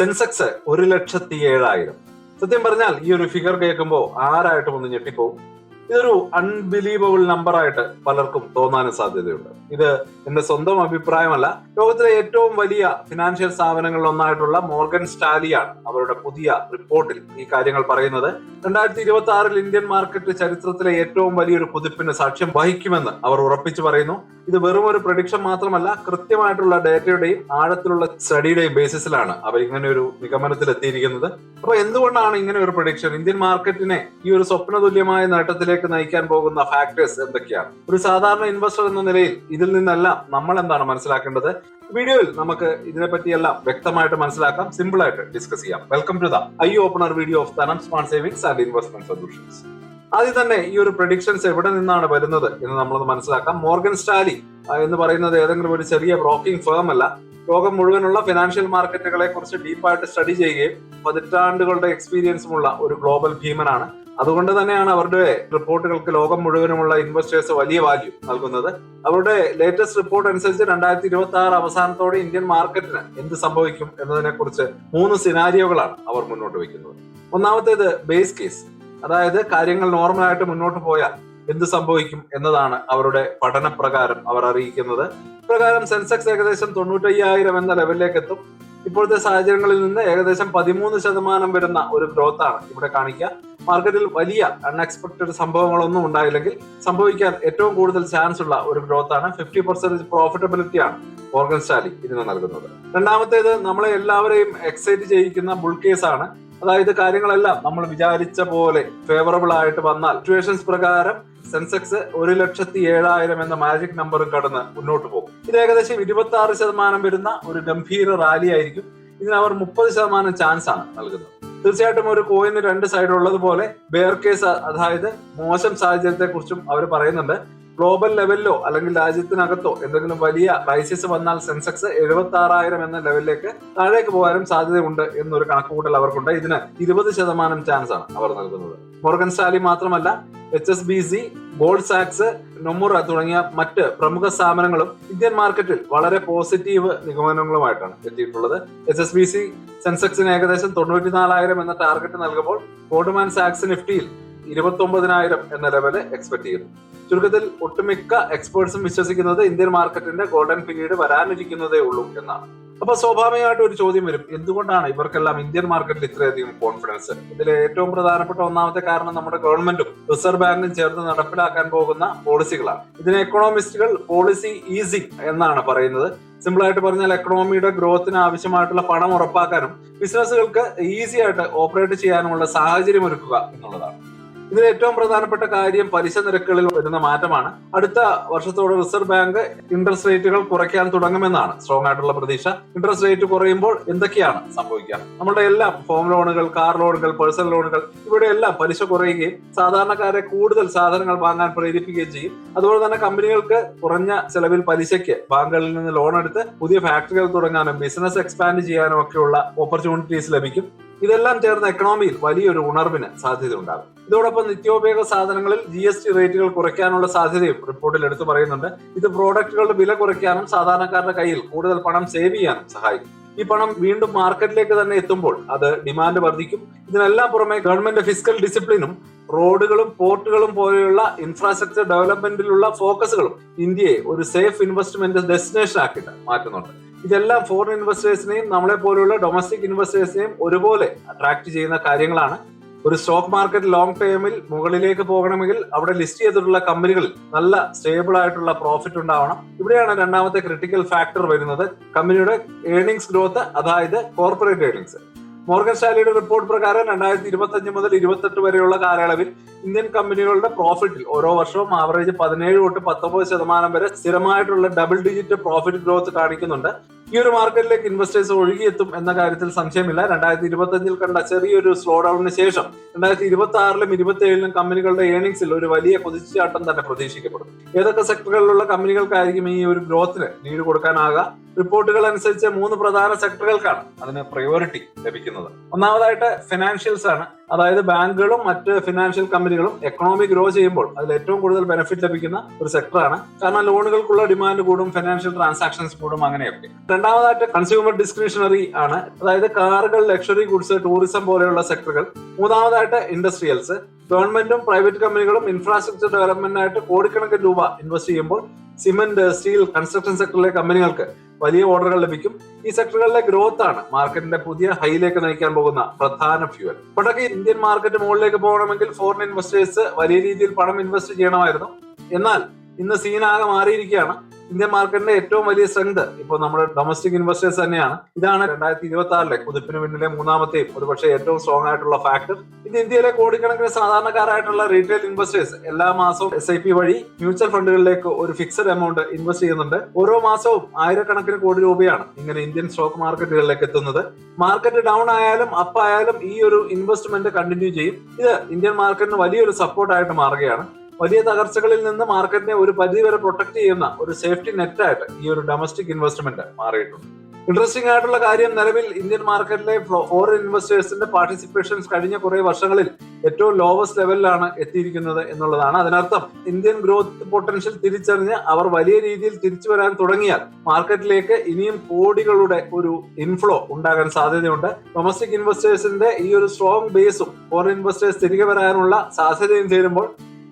Sensex 1,07,000. സത്യം പറഞ്ഞാൽ ഈ ഒരു ഫിഗർ കേൾക്കുമ്പോൾ ആരായിട്ടും ഒന്ന് ഞെട്ടിപ്പോവും. ഇതൊരു അൺബിലീവബിൾ നമ്പർ ആയിട്ട് പലർക്കും തോന്നാനും സാധ്യതയുണ്ട്. ഇത് എന്റെ സ്വന്തം അഭിപ്രായമല്ല. ലോകത്തിലെ ഏറ്റവും വലിയ ഫിനാൻഷ്യൽ സ്ഥാപനങ്ങളിൽ ഒന്നായിട്ടുള്ള മോർഗൻ സ്റ്റാലിയാണ് അവരുടെ പുതിയ റിപ്പോർട്ടിൽ ഈ കാര്യങ്ങൾ പറയുന്നത്. 2026 ഇന്ത്യൻ മാർക്കറ്റ് ചരിത്രത്തിലെ ഏറ്റവും വലിയൊരു കുതിപ്പിന് സാക്ഷ്യം വഹിക്കുമെന്ന് അവർ ഉറപ്പിച്ചു പറയുന്നു. ഇത് വെറും ഒരു പ്രഡിക്ഷൻ മാത്രമല്ല, കൃത്യമായിട്ടുള്ള ഡേറ്റയുടെയും ആഴത്തിലുള്ള സ്റ്റഡിയുടെയും ബേസിസിലാണ് അവർ ഇങ്ങനെ ഒരു നിഗമനത്തിൽ എത്തിയിരിക്കുന്നത്. അപ്പൊ എന്തുകൊണ്ടാണ് ഇങ്ങനെ ഒരു പ്രഡിക്ഷൻ? ഇന്ത്യൻ മാർക്കറ്റിനെ ഈ ഒരു സ്വപ്നതുല്യമായ നേട്ടത്തിലേക്ക് നയിക്കാൻ പോകുന്ന ഫാക്ടേഴ്സ് എന്തൊക്കെയാണ്? ഒരു സാധാരണ ഇൻവെസ്റ്റർ എന്ന നിലയിൽ ഇതിൽ നിന്നെല്ലാം നമ്മൾ എന്താണ് മനസ്സിലാക്കേണ്ടത്? വീഡിയോയിൽ നമുക്ക് ഇതിനെപ്പറ്റിയെല്ലാം വ്യക്തമായിട്ട് മനസ്സിലാക്കാം, സിമ്പിൾ ആയിട്ട് ഡിസ്കസ് ചെയ്യാം. Welcome to the eye opener video of Dhanam smart savings and investment solutions. ആദ്യം തന്നെ ഈ ഒരു പ്രഡിക്ഷൻസ് എവിടെ നിന്നാണ് വരുന്നത് എന്ന് നമ്മളൊന്ന് മനസ്സിലാക്കാം. മോർഗൻ സ്റ്റാലി എന്ന് പറയുന്നത് ഏതെങ്കിലും ഒരു ചെറിയ ബ്രോക്കിംഗ് ഫേം അല്ല. ലോകം മുഴുവനുള്ള ഫിനാൻഷ്യൽ മാർക്കറ്റുകളെ കുറിച്ച് ഡീപ്പായിട്ട് സ്റ്റഡി ചെയ്യുകയും പതിറ്റാണ്ടുകളുടെ എക്സ്പീരിയൻസുമുള്ള ഒരു ഗ്ലോബൽ ഭീമനാണ്. അതുകൊണ്ട് തന്നെയാണ് അവരുടെ റിപ്പോർട്ടുകൾക്ക് ലോകം മുഴുവനുമുള്ള ഇൻവെസ്റ്റേഴ്സ് വലിയ വാല്യൂ നൽകുന്നത്. അവരുടെ ലേറ്റസ്റ്റ് റിപ്പോർട്ട് അനുസരിച്ച് 2026 അവസാനത്തോടെ ഇന്ത്യൻ മാർക്കറ്റിന് എന്ത് സംഭവിക്കും എന്നതിനെ കുറിച്ച് 3 സിനാരിയോകളാണ് അവർ മുന്നോട്ട് വയ്ക്കുന്നത്. ഒന്നാമത്തേത് ബേസ് കേസ്, അതായത് കാര്യങ്ങൾ നോർമലായിട്ട് മുന്നോട്ട് പോയാൽ എന്ത് സംഭവിക്കും എന്നതാണ് അവരുടെ പഠനപ്രകാരം അവർ അറിയിക്കുന്നത്. പ്രകാരം സെൻസെക്സ് ഏകദേശം 95,000 എന്ന ലെവലിലേക്ക് എത്തും. ഇപ്പോഴത്തെ സാഹചര്യങ്ങളിൽ നിന്ന് ഏകദേശം 13% വരുന്ന ഒരു ഗ്രോത്ത് ആണ് ഇവിടെ കാണിക്കുക. മാർക്കറ്റിൽ വലിയ അൺഎക്സ്പെക്ടഡ് സംഭവങ്ങളൊന്നും ഉണ്ടായില്ലെങ്കിൽ സംഭവിക്കാൻ ഏറ്റവും കൂടുതൽ ചാൻസ് ഉള്ള ഒരു ഗ്രോത്ത് ആണ്. 50% പ്രോഫിറ്റബിലിറ്റി ആണ് മോർഗൻ സ്റ്റാലി ഇതിന് നൽകുന്നത്. രണ്ടാമത്തേത് നമ്മളെ എല്ലാവരെയും എക്സൈറ്റ് ചെയ്യിക്കുന്ന ബുൾ കേസ് ആണ്. അതായത് കാര്യങ്ങളെല്ലാം നമ്മൾ വിചാരിച്ച പോലെ ഫേവറബിൾ ആയിട്ട് വന്നാൽ സിറ്റുവേഷൻസ് പ്രകാരം സെൻസെക്സ് 1,07,000 എന്ന മാജിക് നമ്പറും കടന്ന് മുന്നോട്ട് പോകും. ഇത് ഏകദേശം 26% വരുന്ന ഒരു ഗംഭീര റാലി ആയിരിക്കും. ഇതിന് അവർ 30% ചാൻസ് ആണ് നൽകുന്നത്. തീർച്ചയായിട്ടും ഒരു കോയിന് 2 സൈഡ് ഉള്ളതുപോലെ ബെയർ കേസ്, അതായത് മോശം സാഹചര്യത്തെ കുറിച്ചും അവർ പറയുന്നുണ്ട്. ഗ്ലോബൽ ലെവലിലോ അല്ലെങ്കിൽ രാജ്യത്തിനകത്തോ എന്തെങ്കിലും വലിയ ക്രൈസിസ് വന്നാൽ സെൻസെക്സ് 76,000 എന്ന ലെവലിലേക്ക് താഴേക്ക് പോകാനും സാധ്യതയുണ്ട് എന്നൊരു കണക്കുകൂട്ടൽ അവർക്കുണ്ട്. ഇതിന് 20% ചാൻസ് ആണ് അവർ നൽകുന്നത്. മോർഗൻ സ്റ്റാലി മാത്രമല്ല, HSBC, ഗോൾഡ് സാക്സ്, നൊമുറ തുടങ്ങിയ മറ്റ് പ്രമുഖ സ്ഥാപനങ്ങളും ഇന്ത്യൻ മാർക്കറ്റിൽ വളരെ പോസിറ്റീവ് നിഗമനങ്ങളുമായിട്ടാണ് എത്തിയിട്ടുള്ളത്. HSBC സെൻസെക്സിന് ഏകദേശം 94,000 എന്ന ടാർഗറ്റ് നൽകുമ്പോൾ ഗോൾഡ്മാൻ സാക്സ് നിഫ്റ്റിയിൽ 29,000 എന്ന ലെവല് എക്സ്പെക്ട് ചെയ്യുന്നു. ചുരുക്കത്തിൽ ഒട്ടുമിക്ക എക്സ്പേർട്സും വിശ്വസിക്കുന്നത് ഇന്ത്യൻ മാർക്കറ്റിന്റെ ഗോൾഡൻ പീരീഡ് വരാനിരിക്കുന്നതേ ഉള്ളൂ എന്നാണ്. അപ്പൊ സ്വാഭാവികമായിട്ട് ഒരു ചോദ്യം വരും, എന്തുകൊണ്ടാണ് ഇവർക്കെല്ലാം ഇന്ത്യൻ മാർക്കറ്റിൽ ഇത്രയധികം കോൺഫിഡൻസ്? ഇതിൽ ഏറ്റവും പ്രധാനപ്പെട്ട ഒന്നാമത്തെ കാരണം നമ്മുടെ ഗവൺമെന്റും റിസർവ് ബാങ്കും ചേർന്ന് നടപ്പിലാക്കാൻ പോകുന്ന പോളിസികളാണ്. ഇതിന് എക്കണോമിസ്റ്റുകൾ പോളിസി ഈസിങ് എന്നാണ് പറയുന്നത്. സിമ്പിൾ ആയിട്ട് പറഞ്ഞാൽ എക്കണോമിയുടെ ഗ്രോത്തിന് ആവശ്യമായിട്ടുള്ള പണം ഉറപ്പാക്കാനും ബിസിനസ്സുകൾക്ക് ഈസി ആയിട്ട് ഓപ്പറേറ്റ് ചെയ്യാനുമുള്ള സാഹചര്യം ഒരുക്കുക എന്നുള്ളതാണ്. ഇതിൽ ഏറ്റവും പ്രധാനപ്പെട്ട കാര്യം പലിശ നിരക്കുകളിൽ വരുന്ന മാറ്റമാണ്. അടുത്ത വർഷത്തോടെ റിസർവ് ബാങ്ക് ഇൻട്രസ്റ്റ് റേറ്റുകൾ കുറയ്ക്കാൻ തുടങ്ങുമെന്നാണ് സ്ട്രോങ് ആയിട്ടുള്ള പ്രതീക്ഷ. ഇൻട്രസ്റ്റ് റേറ്റ് കുറയുമ്പോൾ എന്തൊക്കെയാണ് സംഭവിക്കുക? നമ്മുടെ എല്ലാം ഹോം ലോണുകൾ, കാർ ലോണുകൾ, പേഴ്സണൽ ലോണുകൾ, ഇവിടെ എല്ലാം പലിശ കുറയുകയും സാധാരണക്കാരെ കൂടുതൽ സാധനങ്ങൾ വാങ്ങാൻ പ്രേരിപ്പിക്കുകയും ചെയ്യും. അതുപോലെ തന്നെ കമ്പനികൾക്ക് കുറഞ്ഞ ചെലവിൽ പലിശയ്ക്ക് ബാങ്കുകളിൽ നിന്ന് ലോൺ എടുത്ത് പുതിയ ഫാക്ടറികൾ തുടങ്ങാനും ബിസിനസ് എക്സ്പാൻഡ് ചെയ്യാനും ഒക്കെയുള്ള ഓപ്പർച്യൂണിറ്റീസ് ലഭിക്കും. ഇതെല്ലാം ചേർന്ന എക്കണോമിയിൽ വലിയൊരു ഉണർവിന് സാധ്യത ഉണ്ടാകും. ഇതോടൊപ്പം നിത്യോപയോഗ സാധനങ്ങളിൽ GST റേറ്റുകൾ കുറയ്ക്കാനുള്ള സാധ്യതയും റിപ്പോർട്ടിൽ എടുത്തു പറയുന്നുണ്ട്. ഇത് പ്രോഡക്റ്റുകളുടെ വില കുറയ്ക്കാനും സാധാരണക്കാരുടെ കയ്യിൽ കൂടുതൽ പണം സേവ് ചെയ്യാനും സഹായിക്കും. ഈ പണം വീണ്ടും മാർക്കറ്റിലേക്ക് തന്നെ എത്തുമ്പോൾ അത് ഡിമാൻഡ് വർദ്ധിക്കും. ഇതിനെല്ലാം പുറമെ ഗവൺമെന്റ് ഫിസ്ക്കൽ ഡിസിപ്ലിനും റോഡുകളും പോർട്ടുകളും പോലെയുള്ള ഇൻഫ്രാസ്ട്രക്ചർ ഡെവലപ്മെന്റിലുള്ള ഫോക്കസുകളും ഇന്ത്യയെ ഒരു സേഫ് ഇൻവെസ്റ്റ്മെന്റ് ഡെസ്റ്റിനേഷൻ ആക്കിയിട്ട് മാറ്റുന്നുണ്ട്. ഇതെല്ലാം ഫോറിൻ ഇൻവെസ്റ്റേഴ്സിനെയും നമ്മളെ പോലെയുള്ള ഡൊമസ്റ്റിക് ഇൻവെസ്റ്റേഴ്സിനെയും ഒരുപോലെ അട്രാക്ട് ചെയ്യുന്ന കാര്യങ്ങളാണ്. ഒരു സ്റ്റോക്ക് മാർക്കറ്റ് ലോങ് ടേമിൽ മുകളിലേക്ക് പോകണമെങ്കിൽ അവിടെ ലിസ്റ്റ് ചെയ്തിട്ടുള്ള കമ്പനികളിൽ നല്ല സ്റ്റേബിൾ ആയിട്ടുള്ള പ്രോഫിറ്റ് ഉണ്ടാവണം. ഇവിടെയാണ് രണ്ടാമത്തെ ക്രിട്ടിക്കൽ ഫാക്ടർ വരുന്നത്, കമ്പനിയുടെ ഏർണിംഗ്സ് ഗ്രോത്ത്, അതായത് കോർപ്പറേറ്റ് ഏർണിംഗ്സ്. മോർഗൻ സ്റ്റാലിയുടെ റിപ്പോർട്ട് പ്രകാരം 2025 മുതൽ 28 വരെയുള്ള കാലയളവിൽ ഇന്ത്യൻ കമ്പനികളുടെ പ്രോഫിറ്റിൽ ഓരോ വർഷവും ആവറേജ് 17 തൊട്ട് 19% വരെ സ്ഥിരമായിട്ടുള്ള ഡബിൾ ഡിജിറ്റ് പ്രോഫിറ്റ് ഗ്രോത്ത് കാണിക്കുന്നുണ്ട്. ഈ ഒരു മാർക്കറ്റിലേക്ക് ഇൻവെസ്റ്റേഴ്സ് ഒഴുകിയെത്തും എന്ന കാര്യത്തിൽ സംശയമില്ല. 2025 കണ്ട ചെറിയൊരു സ്ലോ ഡൌണിന് ശേഷം 2026 27 കമ്പനികളുടെ ഏർണിംഗ്സിൽ ഒരു വലിയ കുതിച്ചുചാട്ടം തന്നെ പ്രതീക്ഷിക്കപ്പെടും. ഏതൊക്കെ സെക്ടറുകളിലുള്ള കമ്പനികൾക്കായിരിക്കും ഈ ഒരു ഗ്രോത്തിന് ലീഡ് കൊടുക്കാനാകുക? റിപ്പോർട്ടുകൾ അനുസരിച്ച് 3 പ്രധാന സെക്ടറുകൾക്കാണ് അതിന് പ്രയോറിറ്റി ലഭിക്കുന്നത്. ഒന്നാമതായിട്ട് ഫിനാൻഷ്യൽസ് ആണ്. അതായത് ബാങ്കുകളും മറ്റ് ഫിനാൻഷ്യൽ കമ്പനികളും എക്കണോമി ഗ്രോ ചെയ്യുമ്പോൾ അതിൽ ഏറ്റവും കൂടുതൽ ബെനിഫിറ്റ് ലഭിക്കുന്ന ഒരു സെക്ടറാണ്. കാരണം ലോണുകൾക്കുള്ള ഡിമാൻഡ് കൂടും, ഫിനാൻഷ്യൽ ട്രാൻസാക്ഷൻസ് കൂടും, അങ്ങനെയൊക്കെ. രണ്ടാമതായിട്ട് കൺസ്യൂമർ ഡിസ്ക്രിഷണറി ആണ്. അതായത് കാറുകൾ, ലക്ഷറി ഗുഡ്സ്, ടൂറിസം പോലെയുള്ള സെക്ടറുകൾ. മൂന്നാമതായിട്ട് ഇൻഡസ്ട്രിയൽസ്. ഗവൺമെന്റും പ്രൈവറ്റ് കമ്പനികളും ഇൻഫ്രാസ്ട്രക്ചർ ഡെവലപ്മെന്റിനായിട്ട് കോടിക്കണക്കിന് രൂപ ഇൻവെസ്റ്റ് ചെയ്യുമ്പോൾ സിമന്റ്, സ്റ്റീൽ, കൺസ്ട്രക്ഷൻ സെക്ടറിലെ കമ്പനികൾക്ക് വലിയ ഓർഡറുകൾ ലഭിക്കും. ഈ സെക്ടറുകളിലെ ഗ്രോത്ത് ആണ് മാർക്കറ്റിന്റെ പുതിയ ഹൈയിലേക്ക് നയിക്കാൻ പോകുന്ന പ്രധാന ഫ്യൂവൽ. പണ്ടൊക്കെ ഇന്ത്യൻ മാർക്കറ്റ് മുകളിലേക്ക് പോകണമെങ്കിൽ ഫോറിൻ ഇൻവെസ്റ്റേഴ്സ് വലിയ രീതിയിൽ പണം ഇൻവെസ്റ്റ് ചെയ്യണമായിരുന്നു. എന്നാൽ ഇന്ന് സീനാകെ മാറിയിരിക്കുകയാണ്. ഇന്ത്യൻ മാർക്കറ്റിന്റെ ഏറ്റവും വലിയ സ്ട്രെങ്ത് ഇപ്പോൾ നമ്മുടെ ഡൊമസ്റ്റിക് ഇൻവെസ്റ്റേഴ്സ് തന്നെയാണ്. ഇതാണ് 2026 കുതിപ്പിന് പിന്നിലെ മൂന്നാമത്തെയും ഒരുപക്ഷെ ഏറ്റവും സ്ട്രോങ് ആയിട്ടുള്ള ഫാക്ടർ. ഇത് ഇന്ത്യയിലെ കോടിക്കണക്കിന് സാധാരണക്കാരായിട്ടുള്ള റീറ്റെയിൽ ഇൻവെസ്റ്റേഴ്സ് എല്ലാ മാസവും SIP വഴി മ്യൂച്വൽ ഫണ്ടുകളിലേക്ക് ഒരു ഫിക്സഡ് എമൗണ്ട് ഇൻവെസ്റ്റ് ചെയ്യുന്നുണ്ട്. ഓരോ മാസവും ആയിരക്കണക്കിന് കോടി രൂപയാണ് ഇങ്ങനെ ഇന്ത്യൻ സ്റ്റോക്ക് മാർക്കറ്റുകളിലേക്ക് എത്തുന്നത്. മാർക്കറ്റ് ഡൗൺ ആയാലും അപ്പ് ആയാലും ഈ ഒരു ഇൻവെസ്റ്റ്മെന്റ് കണ്ടിന്യൂ ചെയ്യും. ഇത് ഇന്ത്യൻ മാർക്കറ്റിന് വലിയൊരു സപ്പോർട്ടായിട്ട് മാറുകയാണ്. വലിയ തകർച്ചകളിൽ നിന്ന് മാർക്കറ്റിനെ ഒരു പരിധി വരെ പ്രൊട്ടക്ട് ചെയ്യുന്ന ഒരു സേഫ്റ്റി നെറ്റായിട്ട് ഈ ഒരു ഡൊമസ്റ്റിക് ഇൻവെസ്റ്റ്മെന്റ് മാറിയിട്ടുണ്ട്. ഇൻട്രസ്റ്റിംഗ് ആയിട്ടുള്ള കാര്യം, നിലവിൽ ഇന്ത്യൻ മാർക്കറ്റിലെ ഫോറിൻ ഇൻവെസ്റ്റേഴ്സിന്റെ പാർട്ടിസിപ്പേഷൻസ് കഴിഞ്ഞ കുറെ വർഷങ്ങളിൽ ഏറ്റവും ലോവസ്റ്റ് ലെവലിലാണ് എത്തിയിരിക്കുന്നത് എന്നുള്ളതാണ്. അതിനർത്ഥം ഇന്ത്യൻ ഗ്രോത്ത് പൊട്ടൻഷ്യൽ തിരിച്ചറിഞ്ഞ് അവർ വലിയ രീതിയിൽ തിരിച്ചു വരാൻ തുടങ്ങിയാൽ മാർക്കറ്റിലേക്ക് ഇനിയും കോടികളുടെ ഒരു ഇൻഫ്ലോ ഉണ്ടാകാൻ സാധ്യതയുണ്ട്. ഡൊമസ്റ്റിക് ഇൻവെസ്റ്റേഴ്സിന്റെ ഈ ഒരു സ്ട്രോങ് ബേസും ഫോറിൻ ഇൻവെസ്റ്റേഴ്സ് തിരികെ വരാനുള്ള സാധ്യതയും ചേരുമ്പോൾ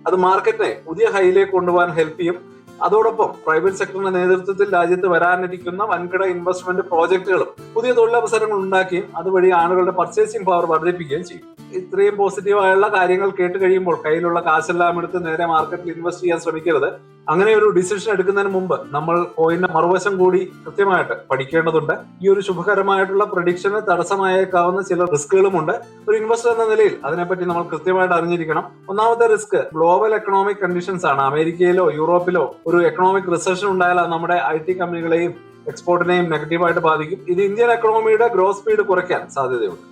അത് മാർക്കറ്റിനെ പുതിയ ഹൈയിലേക്ക് കൊണ്ടുപോകാൻ ഹെൽപ്പ് ചെയ്യും. അതോടൊപ്പം പ്രൈവറ്റ് സെക്ടറിന്റെ നേതൃത്വത്തിൽ രാജ്യത്ത് വരാനിരിക്കുന്ന വൻകിട ഇൻവെസ്റ്റ്മെന്റ് പ്രോജക്റ്റുകളും പുതിയ തൊഴിലവസരങ്ങൾ ഉണ്ടാക്കുകയും അതുവഴി ആളുകളുടെ പർച്ചേസിംഗ് പവർ വർദ്ധിപ്പിക്കുകയും ചെയ്യും. ഇത്രയും പോസിറ്റീവായുള്ള കാര്യങ്ങൾ കേട്ട് കഴിയുമ്പോൾ കയ്യിലുള്ള കാശെല്ലാം എടുത്ത് നേരെ മാർക്കറ്റിൽ ഇൻവെസ്റ്റ് ചെയ്യാൻ ശ്രമിക്കരുത്. അങ്ങനെ ഒരു ഡിസിഷൻ എടുക്കുന്നതിന് മുമ്പ് നമ്മൾ കോയിന്റെ മറുവശം കൂടി കൃത്യമായിട്ട് പഠിക്കേണ്ടതുണ്ട്. ഈ ഒരു ശുഭകരമായിട്ടുള്ള പ്രഡിക്ഷന് തടസ്സമായേക്കാവുന്ന ചില റിസ്കുകളുമുണ്ട്. ഒരു ഇൻവെസ്റ്റർ എന്ന നിലയിൽ അതിനെപ്പറ്റി നമ്മൾ കൃത്യമായിട്ട് അറിഞ്ഞിരിക്കണം. ഒന്നാമത്തെ റിസ്ക് ഗ്ലോബൽ എക്കണോമിക് കണ്ടീഷൻസ് ആണ്. അമേരിക്കയിലോ യൂറോപ്പിലോ ഒരു എക്കണോമിക് റിസഷൻ ഉണ്ടായാൽ നമ്മുടെ IT കമ്പനികളെയും എക്സ്പോർട്ടിനെയും നെഗറ്റീവായിട്ട് ബാധിക്കും. ഇത് ഇന്ത്യൻ എക്കണോമിയുടെ ഗ്രോത്ത് സ്പീഡ് കുറയ്ക്കാൻ സാധ്യതയുണ്ട്.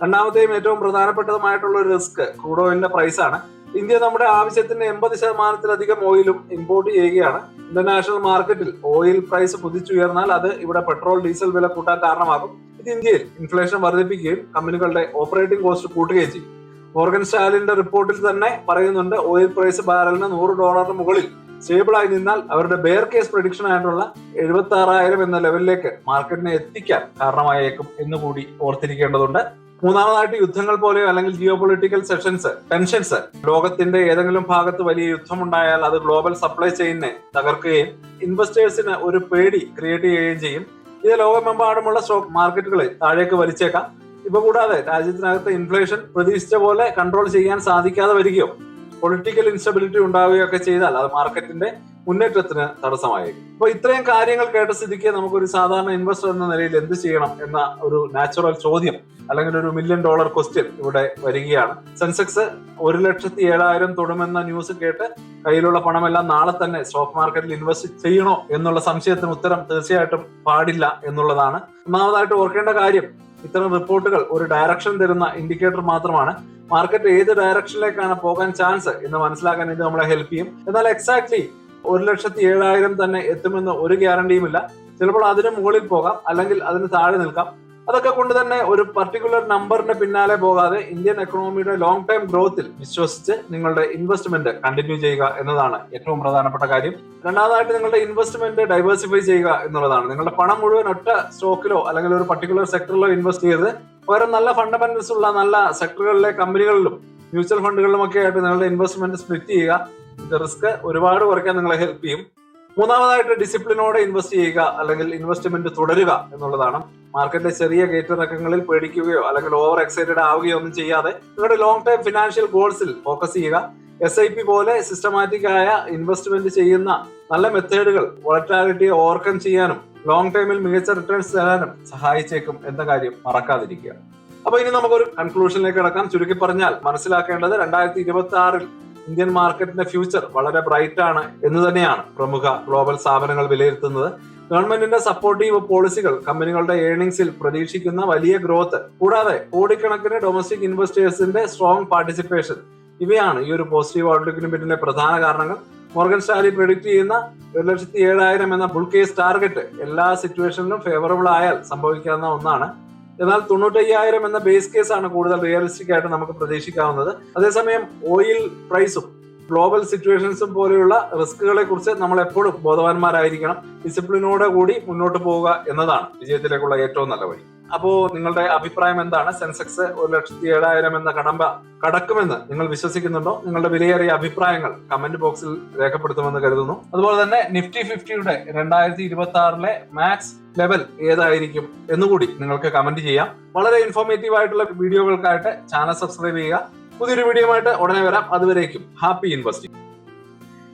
രണ്ടാമത്തെയും ഏറ്റവും പ്രധാനപ്പെട്ടതുമായിട്ടുള്ള ഒരു റിസ്ക് ക്രൂഡ് ഓയിലിന്റെ പ്രൈസ് ആണ്. ഇന്ത്യ നമ്മുടെ ആവശ്യത്തിന് 80% ഓയിലും ഇമ്പോർട്ട് ചെയ്യുകയാണ്. ഇന്റർനാഷണൽ മാർക്കറ്റിൽ ഓയിൽ പ്രൈസ് കുതിച്ചുയർന്നാൽ അത് ഇവിടെ പെട്രോൾ, ഡീസൽ വില കൂട്ടാൻ കാരണമാകും. ഇത് ഇന്ത്യയിൽ ഇൻഫ്ലേഷൻ വർദ്ധിപ്പിക്കുകയും കമ്പനികളുടെ ഓപ്പറേറ്റിംഗ് കോസ്റ്റ് കൂട്ടുകയും ചെയ്യും. മോർഗൻ സ്റ്റാലിന്റെ റിപ്പോർട്ടിൽ തന്നെ പറയുന്നുണ്ട്, ഓയിൽ പ്രൈസ് ബാരലിന് $100 മുകളിൽ സ്റ്റേബിൾ ആയി നിന്നാൽ അവരുടെ ബെയർ കേസ് പ്രഡിക്ഷൻ ആയിട്ടുള്ള 76,000 എന്ന ലെവലിലേക്ക് മാർക്കറ്റിനെ എത്തിക്കാൻ കാരണമായേക്കും എന്നുകൂടി ഓർത്തിരിക്കേണ്ടതുണ്ട്. മൂന്നാമതായിട്ട് യുദ്ധങ്ങൾ പോലെയോ അല്ലെങ്കിൽ ജിയോ പൊളിറ്റിക്കൽ ടെൻഷൻസ് ലോകത്തിന്റെ ഏതെങ്കിലും ഭാഗത്ത് വലിയ യുദ്ധമുണ്ടായാൽ അത് ഗ്ലോബൽ സപ്ലൈ ചെയിനെ തകർക്കുകയും ഇൻവെസ്റ്റേഴ്സിന് ഒരു പേടി ക്രിയേറ്റ് ചെയ്യുകയും ചെയ്യും. ഇത് ലോകമെമ്പാടുമുള്ള സ്റ്റോക്ക് മാർക്കറ്റുകളെ താഴേക്ക് വലിച്ചേക്കാം. ഇവ കൂടാതെ രാജ്യത്തിനകത്ത് ഇൻഫ്ലേഷൻ പ്രതീക്ഷിച്ച പോലെ കൺട്രോൾ ചെയ്യാൻ സാധിക്കാതെ വരികയോ പൊളിറ്റിക്കൽ ഇൻസ്റ്റബിലിറ്റി ഉണ്ടാവുകയൊക്കെ ചെയ്താൽ അത് മാർക്കറ്റിന്റെ മുന്നേറ്റത്തിന് തടസ്സമായേക്കും. അപ്പൊ ഇത്രയും കാര്യങ്ങൾ കേട്ട സ്ഥിതിക്ക് നമുക്കൊരു സാധാരണ ഇൻവെസ്റ്റർ എന്ന നിലയിൽ എന്ത് ചെയ്യണം എന്ന ഒരു നാച്ചുറൽ ചോദ്യം അല്ലെങ്കിൽ ഒരു $1 മില്യൺ ക്വസ്റ്റ്യൻ ഇവിടെ വരികയാണ്. സെൻസെക്സ് 1,07,000 തൊടുമെന്ന ന്യൂസ് കേട്ട് കയ്യിലുള്ള പണമെല്ലാം നാളെ തന്നെ സ്റ്റോക്ക് മാർക്കറ്റിൽ ഇൻവെസ്റ്റ് ചെയ്യണോ എന്നുള്ള സംശയത്തിന് ഉത്തരം തീർച്ചയായിട്ടും പാടില്ല എന്നുള്ളതാണ്. ഒന്നാമതായിട്ട് ഓർക്കേണ്ട കാര്യം, ഇത്തരം റിപ്പോർട്ടുകൾ ഒരു ഡയറക്ഷൻ തരുന്ന ഇൻഡിക്കേറ്റർ മാത്രമാണ്. മാർക്കറ്റ് ഏത് ഡയറക്ഷനിലേക്കാണ് പോകാൻ ചാൻസ് എന്ന് മനസ്സിലാക്കാൻ ഇത് നമ്മളെ ഹെൽപ്പ് ചെയ്യും. എന്നാൽ എക്സാക്ട്ലി 1,07,000 തന്നെ എത്തുമെന്ന് ഒരു ഗ്യാരണ്ടിയും ഇല്ല. ചിലപ്പോൾ അതിന് മുകളിൽ പോകാം, അല്ലെങ്കിൽ അതിന് താഴെ നിൽക്കാം. അതൊക്കെ കൊണ്ട് തന്നെ ഒരു പർട്ടിക്കുലർ നമ്പറിന്റെ പിന്നാലെ പോകാതെ ഇന്ത്യൻ എക്കണോമിയുടെ ലോങ് ടൈം ഗ്രോത്തിൽ വിശ്വസിച്ച് നിങ്ങളുടെ ഇൻവെസ്റ്റ്മെന്റ് കണ്ടിന്യൂ ചെയ്യുക എന്നതാണ് ഏറ്റവും പ്രധാനപ്പെട്ട കാര്യം. രണ്ടാമതായിട്ട് നിങ്ങളുടെ ഇൻവെസ്റ്റ്മെന്റ് ഡൈവേഴ്സിഫൈ ചെയ്യുക എന്നുള്ളതാണ്. നിങ്ങളുടെ പണം മുഴുവൻ ഒറ്റ സ്റ്റോക്കിലോ അല്ലെങ്കിൽ ഒരു പർട്ടിക്കുലർ സെക്ടറിലോ ഇൻവെസ്റ്റ് ചെയ്ത് വേറെ നല്ല ഫണ്ടമെന്റൽസ് ഉള്ള നല്ല സെക്ടറുകളിലെ കമ്പനികളിലും മ്യൂച്വൽ ഫണ്ടുകളിലും ഒക്കെ ആയിട്ട് നിങ്ങളുടെ ഇൻവെസ്റ്റ്മെന്റ് സ്പ്ലിറ്റ് ചെയ്യുക. ഇത് റിസ്ക് ഒരുപാട് കുറയ്ക്കാൻ നിങ്ങളെ ഹെൽപ്പ് ചെയ്യും. മൂന്നാമതായിട്ട് ഡിസിപ്ലിനോടെ ഇൻവെസ്റ്റ് ചെയ്യുക അല്ലെങ്കിൽ ഇൻവെസ്റ്റ്മെന്റ് തുടരുക എന്നുള്ളതാണ്. മാർക്കറ്റിലെ ചെറിയ കയറ്റിറക്കങ്ങളിൽ പേടിക്കുകയോ അല്ലെങ്കിൽ ഓവർ എക്സൈറ്റഡ് ആവുകയോ ഒന്നും ചെയ്യാതെ നിങ്ങളുടെ ലോങ് ടൈം ഫിനാൻഷ്യൽ ഗോൾസിൽ ഫോക്കസ് ചെയ്യുക. SIP പോലെ സിസ്റ്റമാറ്റിക് ആയ ഇൻവെസ്റ്റ്മെന്റ് ചെയ്യുന്ന നല്ല മെത്തേഡുകൾ വോളറ്റാലിറ്റിയെ ഓവർകം ചെയ്യാനും ലോങ് ടൈമിൽ മികച്ച റിട്ടേൺസ് തരാനും സഹായിച്ചേക്കും എന്ന കാര്യം മറക്കാതിരിക്കുക. അപ്പൊ ഇനി നമുക്കൊരു കൺക്ലൂഷനിലേക്ക് കിടക്കാം. ചുരുക്കി പറഞ്ഞാൽ മനസ്സിലാക്കേണ്ടത് 2026 ഇന്ത്യൻ മാർക്കറ്റിന്റെ ഫ്യൂച്ചർ വളരെ ബ്രൈറ്റ് ആണ് എന്ന് തന്നെയാണ് പ്രമുഖ ഗ്ലോബൽ സ്ഥാപനങ്ങൾ വിലയിരുത്തുന്നത്. ഗവൺമെന്റിന്റെ സപ്പോർട്ടീവ് പോളിസികൾ, കമ്പനികളുടെ ഏർണിംഗ്സിൽ പ്രതീക്ഷിക്കുന്ന വലിയ ഗ്രോത്ത്, കൂടാതെ കോടിക്കണക്കിന് ഡൊമസ്റ്റിക് ഇൻവെസ്റ്റേഴ്സിന്റെ സ്ട്രോങ് പാർട്ടിസിപ്പേഷൻ, ഇവയാണ് ഈ ഒരു പോസിറ്റീവ് ഔട്ട്ലുക്കിന് പിന്നിലെ പ്രധാന കാരണങ്ങൾ. മോർഗൻ സ്റ്റാൻലി പ്രെഡിക്റ്റ് ചെയ്യുന്ന 1,07,000 എന്ന ബുൾ കേസ് ടാർഗറ്റ് എല്ലാ സിറ്റുവേഷനിലും ഫേവറബിൾ ആയാൽ സംഭവിക്കാവുന്ന ഒന്നാണ്. എന്നാൽ 95,000 എന്ന ബേസ് കേസാണ് കൂടുതൽ റിയലിസ്റ്റിക് ആയിട്ട് നമുക്ക് പ്രതീക്ഷിക്കാവുന്നത്. അതേസമയം ഓയിൽ പ്രൈസും ഗ്ലോബൽ സിറ്റുവേഷൻസും പോലെയുള്ള റിസ്കുകളെ കുറിച്ച് നമ്മൾ എപ്പോഴും ബോധവാന്മാരായിരിക്കണം. ഡിസിപ്ലിനോടെ കൂടി മുന്നോട്ട് പോവുക എന്നതാണ് വിജയത്തിലേക്കുള്ള ഏറ്റവും നല്ല വഴി. അപ്പോ നിങ്ങളുടെ അഭിപ്രായം എന്താണ്? സെൻസെക്സ് 1,07,000 എന്ന കടമ്പ കടക്കുമെന്ന് നിങ്ങൾ വിശ്വസിക്കുന്നുണ്ടോ? നിങ്ങളുടെ വിലയേറിയ അഭിപ്രായങ്ങൾ കമന്റ് ബോക്സിൽ രേഖപ്പെടുത്തുമെന്ന് കരുതുന്നു. അതുപോലെ തന്നെ നിഫ്റ്റി 50യുടെ 2026 മാക്സ് ലെവൽ ഏതായിരിക്കും എന്നുകൂടി നിങ്ങൾക്ക് കമന്റ് ചെയ്യാം. വളരെ ഇൻഫോർമേറ്റീവ് ആയിട്ടുള്ള വീഡിയോകൾക്കായിട്ട് ചാനൽ സബ്സ്ക്രൈബ് ചെയ്യുക. പുതിയൊരു വീഡിയോയുമായിട്ട് ഉടനെ വരാം. അതുവരേക്കും ഹാപ്പി ഇൻവെസ്റ്റിംഗ്.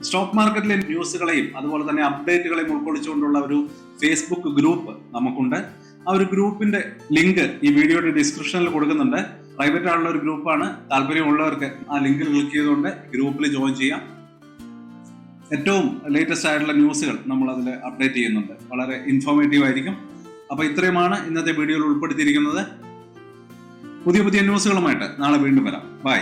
സ്റ്റോക്ക് മാർക്കറ്റിലെ ന്യൂസുകളെയും അതുപോലെ തന്നെ അപ്ഡേറ്റുകളെയും ഉൾക്കൊള്ളിച്ചുകൊണ്ടുള്ള ഒരു ഫേസ്ബുക്ക് ഗ്രൂപ്പ് നമുക്കുണ്ട്. ആ ഒരു ഗ്രൂപ്പിന്റെ ലിങ്ക് ഈ വീഡിയോയുടെ ഡിസ്ക്രിപ്ഷനിൽ കൊടുക്കുന്നുണ്ട്. പ്രൈവറ്റ് ആയിട്ടുള്ള ഒരു ഗ്രൂപ്പാണ്. താല്പര്യമുള്ളവർക്ക് ആ ലിങ്കിൽ ക്ലിക്ക് ചെയ്തുകൊണ്ട് ഗ്രൂപ്പിൽ ജോയിൻ ചെയ്യാം. ഏറ്റവും ലേറ്റസ്റ്റ് ആയിട്ടുള്ള ന്യൂസുകൾ നമ്മൾ അതിൽ അപ്ഡേറ്റ് ചെയ്യുന്നുണ്ട്. വളരെ ഇൻഫോർമേറ്റീവ് ആയിരിക്കും. അപ്പൊ ഇത്രയുമാണ് ഇന്നത്തെ വീഡിയോയിൽ ഉൾപ്പെടുത്തിയിരിക്കുന്നത്. പുതിയ ന്യൂസുകളുമായിട്ട് നാളെ വീണ്ടും വരാം. ബൈ.